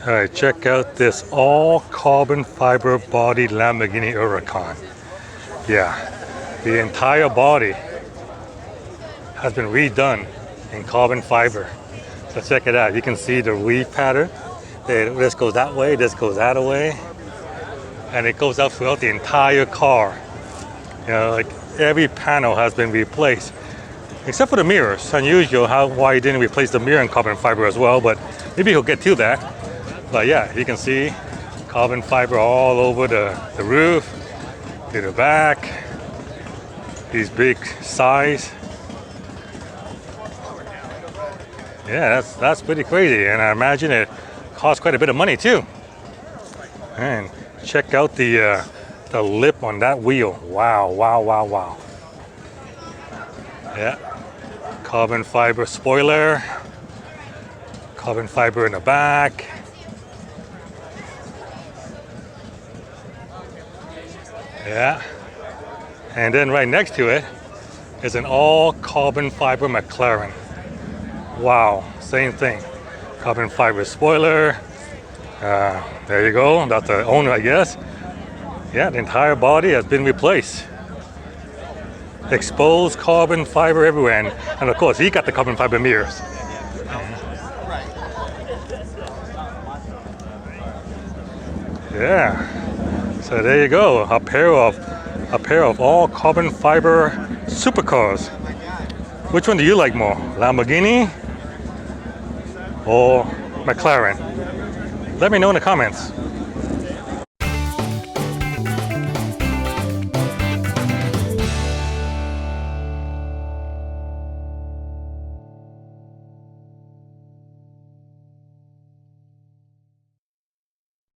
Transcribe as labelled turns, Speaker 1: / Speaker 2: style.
Speaker 1: All right, check out this all carbon fiber body Lamborghini Huracan. Yeah, the entire body has been redone in carbon fiber. So check it out. You can see the weave pattern. This goes that way, this goes that way, and it goes up throughout the entire car. You know, like every panel has been replaced, except for the mirrors. Unusual why he didn't replace the mirror in carbon fiber as well, but maybe he'll get to that. But yeah, you can see carbon fiber all over the roof, to the back, these big sides. Yeah, that's pretty crazy, and I imagine it costs quite a bit of money too. And check out the lip on that wheel. Wow, wow, wow, wow. Yeah, carbon fiber spoiler, carbon fiber in the back. Yeah, and then right next to it is an all carbon fiber McLaren. Wow, same thing. Carbon fiber spoiler. There you go. That's the owner, I guess. Yeah, the entire body has been replaced. Exposed carbon fiber everywhere, and of course he got the carbon fiber mirrors. Yeah. So there you go, a pair of all carbon fiber supercars. Which one do you like more, Lamborghini or McLaren? Let me know in the comments.